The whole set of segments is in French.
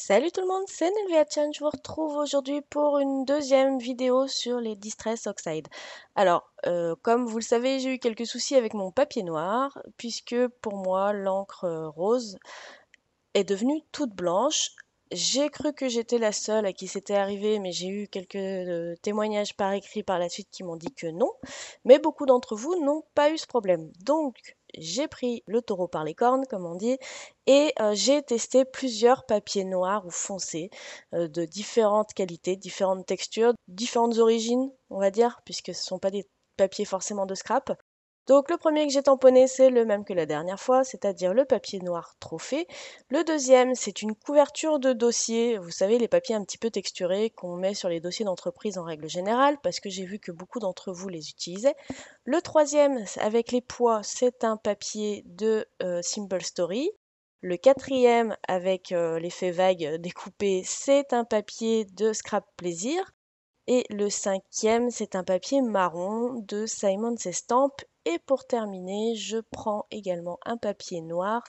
Salut tout le monde, c'est Nelvia-chan. Je vous retrouve aujourd'hui pour une deuxième vidéo sur les Distress Oxide. Alors, comme vous le savez, j'ai eu quelques soucis avec mon papier noir, puisque pour moi, l'encre rose est devenue toute blanche. J'ai cru que j'étais la seule à qui c'était arrivé, mais j'ai eu quelques témoignages par écrit par la suite qui m'ont dit que non. Mais beaucoup d'entre vous n'ont pas eu ce problème. Donc, j'ai pris le taureau par les cornes, comme on dit, et j'ai testé plusieurs papiers noirs ou foncés de différentes qualités, différentes textures, différentes origines, on va dire, puisque ce ne sont pas des papiers forcément de scrap. Donc le premier que j'ai tamponné, c'est le même que la dernière fois, c'est-à-dire le papier noir trophée. Le deuxième, c'est une couverture de dossier, vous savez, les papiers un petit peu texturés qu'on met sur les dossiers d'entreprise en règle générale, parce que j'ai vu que beaucoup d'entre vous les utilisaient. Le troisième, avec les poids, c'est un papier de Simple Story. Le quatrième, avec l'effet vague découpé, c'est un papier de Scrap Plaisir. Et le cinquième, c'est un papier marron de Simon Says Stamp. Et pour terminer, je prends également un papier noir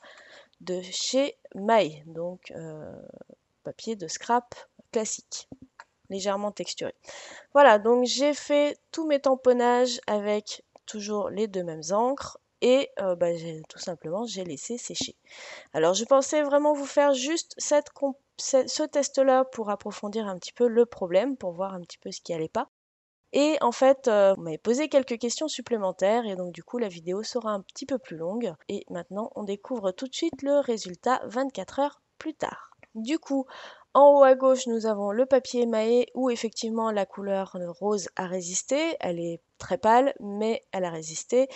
de chez Maille, donc papier de scrap classique, légèrement texturé. Voilà, donc j'ai fait tous mes tamponnages avec toujours les deux mêmes encres et tout simplement j'ai laissé sécher. Alors je pensais vraiment vous faire juste ce test-là pour approfondir un petit peu le problème, pour voir un petit peu ce qui allait pas. Et en fait, vous m'avez posé quelques questions supplémentaires et donc du coup la vidéo sera un petit peu plus longue. Et maintenant on découvre tout de suite le résultat 24 heures plus tard. Du coup, en haut à gauche nous avons le papier émaillé où effectivement la couleur rose a résisté. Elle est très pâle mais elle a résisté.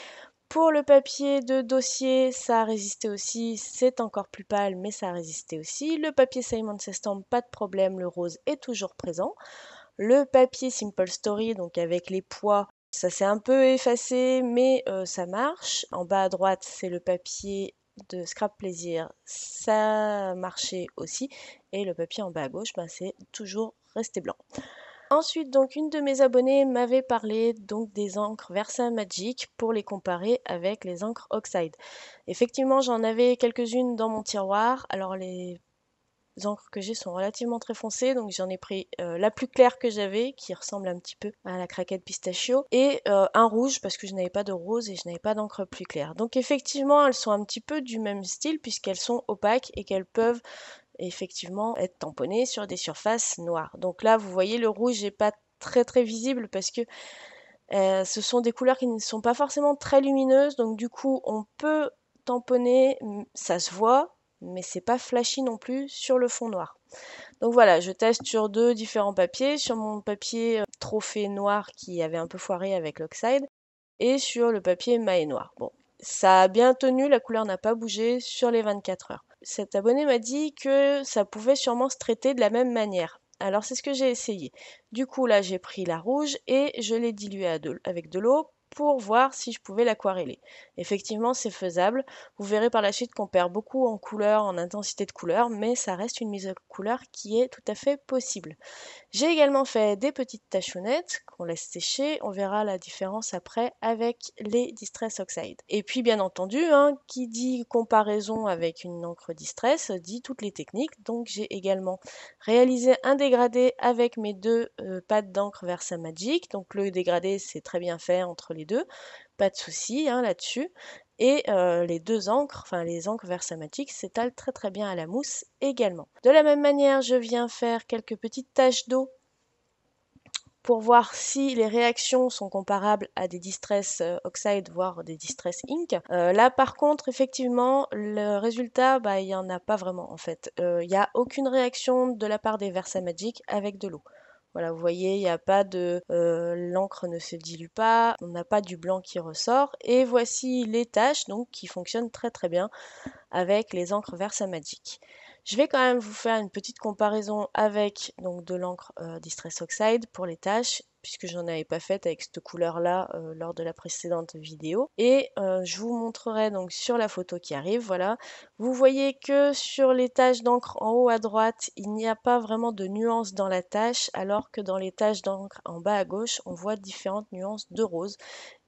Pour le papier de dossier, ça a résisté aussi, c'est encore plus pâle mais ça a résisté aussi. Le papier Simon Says Stamp, pas de problème, le rose est toujours présent. Le papier Simple Story, donc avec les poids, ça s'est un peu effacé, mais ça marche. En bas à droite, c'est le papier de Scrap Plaisir, ça marchait aussi. Et le papier en bas à gauche, ben, c'est toujours resté blanc. Ensuite, donc, une de mes abonnées m'avait parlé donc des encres Versa Magic pour les comparer avec les encres Oxide. Effectivement, j'en avais quelques-unes dans mon tiroir. Alors les encres que j'ai sont relativement très foncées, donc j'en ai pris la plus claire que j'avais, qui ressemble un petit peu à la craquette pistachio, et un rouge parce que je n'avais pas de rose et je n'avais pas d'encre plus claire. Donc effectivement, elles sont un petit peu du même style puisqu'elles sont opaques et qu'elles peuvent effectivement être tamponnées sur des surfaces noires. Donc là, vous voyez, le rouge n'est pas très visible parce que ce sont des couleurs qui ne sont pas forcément très lumineuses, donc du coup, on peut tamponner, ça se voit, mais c'est pas flashy non plus sur le fond noir. Donc voilà, je teste sur deux différents papiers, sur mon papier trophée noir qui avait un peu foiré avec l'oxide, et sur le papier maille noir. Bon, ça a bien tenu, la couleur n'a pas bougé sur les 24 heures. Cet abonné m'a dit que ça pouvait sûrement se traiter de la même manière. Alors c'est ce que j'ai essayé. Du coup là j'ai pris la rouge et je l'ai diluée avec de l'eau pour voir si je pouvais l'aquareller. Effectivement c'est faisable. Vous verrez par la suite qu'on perd beaucoup en couleur, en intensité de couleur, mais ça reste une mise à couleur qui est tout à fait possible. J'ai également fait des petites tachonnettes qu'on laisse sécher. On verra la différence après avec les Distress Oxide. Et puis bien entendu, hein, qui dit comparaison avec une encre Distress dit toutes les techniques. Donc j'ai également réalisé un dégradé avec mes deux pattes d'encre Versa Magic. Donc le dégradé c'est très bien fait entre les deux. Pas de souci hein, là-dessus. Et les deux encres, enfin les encres Versa Magic, s'étalent très bien à la mousse également. De la même manière, je viens faire quelques petites taches d'eau pour voir si les réactions sont comparables à des Distress Oxide, voire des Distress Ink. Là, par contre, effectivement, le résultat, bah, il n'y en a pas vraiment, en fait. Il n'y a aucune réaction de la part des Versa Magic avec de l'eau. Voilà, vous voyez, il n'y a pas de... l'encre ne se dilue pas, on n'a pas du blanc qui ressort. Et voici les taches, donc, qui fonctionnent très bien avec les encres Versa Magic. Je vais quand même vous faire une petite comparaison avec donc, de l'encre Distress Oxide pour les taches, puisque j'en avais pas fait avec cette couleur-là lors de la précédente vidéo. Et je vous montrerai donc sur la photo qui arrive, voilà. Vous voyez que sur les taches d'encre en haut à droite, il n'y a pas vraiment de nuances dans la tache, alors que dans les taches d'encre en bas à gauche, on voit différentes nuances de rose.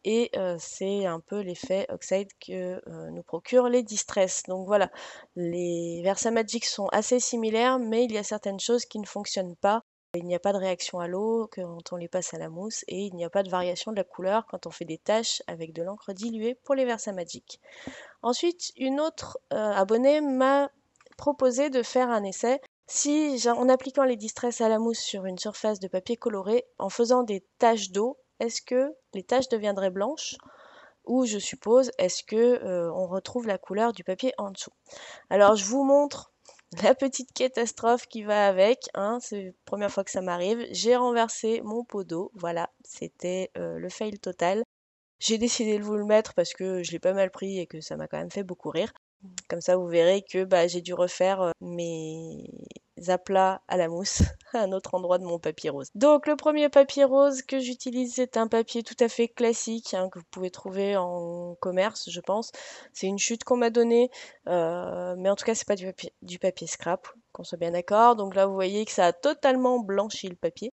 et c'est un peu l'effet oxide que nous procurent les distress. Donc voilà, les Versamagic sont assez similaires, mais il y a certaines choses qui ne fonctionnent pas. Il n'y a pas de réaction à l'eau quand on les passe à la mousse et il n'y a pas de variation de la couleur quand on fait des taches avec de l'encre diluée pour les Versamagic. Ensuite, une autre abonnée m'a proposé de faire un essai en appliquant les distress à la mousse sur une surface de papier coloré, en faisant des taches d'eau, est-ce que les taches deviendraient blanches? Ou je suppose, est-ce que on retrouve la couleur du papier en dessous? Alors je vous montre la petite catastrophe qui va avec, hein, c'est la première fois que ça m'arrive. J'ai renversé mon pot d'eau, voilà, c'était le fail total. J'ai décidé de vous le mettre parce que je l'ai pas mal pris et que ça m'a quand même fait beaucoup rire. Comme ça, vous verrez que bah, j'ai dû refaire mes aplats à la mousse à un autre endroit de mon papier rose. Donc le premier papier rose que j'utilise, c'est un papier tout à fait classique hein, que vous pouvez trouver en commerce, je pense. C'est une chute qu'on m'a donnée, mais en tout cas, c'est pas du papier scrap, qu'on soit bien d'accord. Donc là, vous voyez que ça a totalement blanchi le papier.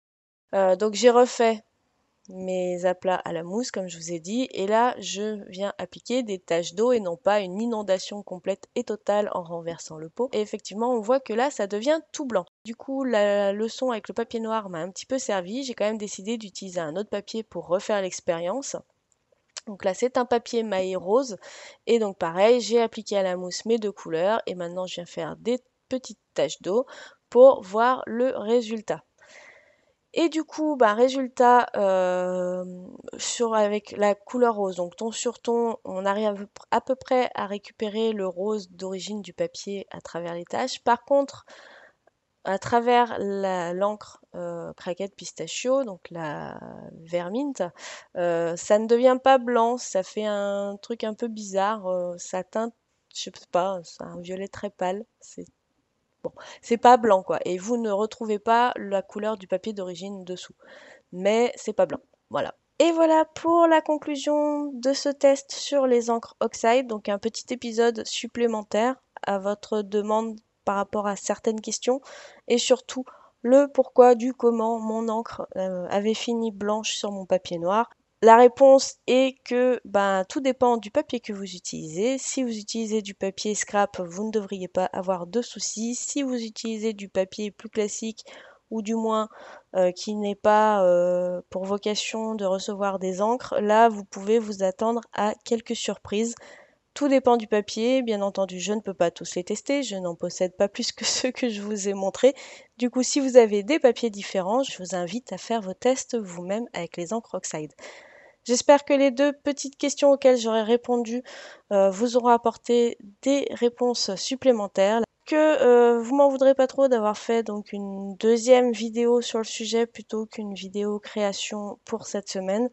Donc j'ai refait mes aplats à la mousse, comme je vous ai dit. Et là, je viens appliquer des taches d'eau et non pas une inondation complète et totale en renversant le pot. Et effectivement, on voit que là, ça devient tout blanc. Du coup, la leçon avec le papier noir m'a un petit peu servi. J'ai quand même décidé d'utiliser un autre papier pour refaire l'expérience. Donc là, c'est un papier maille rose. Et donc pareil, j'ai appliqué à la mousse mes deux couleurs. Et maintenant, je viens faire des petites taches d'eau pour voir le résultat. Et du coup, bah, résultat, avec la couleur rose, donc ton sur ton, on arrive à peu près à récupérer le rose d'origine du papier à travers les taches. Par contre, à travers l'encre craquette pistachio, donc la verminte, ça ne devient pas blanc, ça fait un truc un peu bizarre, ça teinte, je sais pas, c'est un violet très pâle, bon, c'est pas blanc quoi, et vous ne retrouvez pas la couleur du papier d'origine dessous, mais c'est pas blanc. Voilà. Et voilà pour la conclusion de ce test sur les encres oxyde, donc un petit épisode supplémentaire à votre demande par rapport à certaines questions, et surtout le pourquoi du comment mon encre avait fini blanche sur mon papier noir. La réponse est que ben, tout dépend du papier que vous utilisez. Si vous utilisez du papier scrap, vous ne devriez pas avoir de soucis. Si vous utilisez du papier plus classique, ou du moins qui n'est pas pour vocation de recevoir des encres, là vous pouvez vous attendre à quelques surprises. Tout dépend du papier, bien entendu je ne peux pas tous les tester, je n'en possède pas plus que ceux que je vous ai montrés. Du coup si vous avez des papiers différents, je vous invite à faire vos tests vous-même avec les encres oxyde. J'espère que les deux petites questions auxquelles j'aurais répondu vous auront apporté des réponses supplémentaires. Que vous m'en voudrez pas trop d'avoir fait donc une deuxième vidéo sur le sujet plutôt qu'une vidéo création pour cette semaine.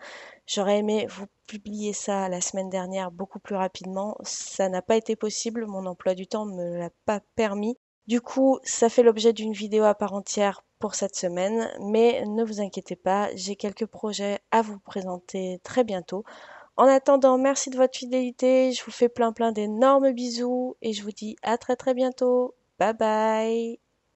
J'aurais aimé vous publier ça la semaine dernière beaucoup plus rapidement. Ça n'a pas été possible, mon emploi du temps ne me l'a pas permis. Du coup, ça fait l'objet d'une vidéo à part entière pour cette semaine, mais ne vous inquiétez pas, j'ai quelques projets à vous présenter très bientôt. En attendant, merci de votre fidélité, je vous fais plein d'énormes bisous et je vous dis à très bientôt. Bye bye.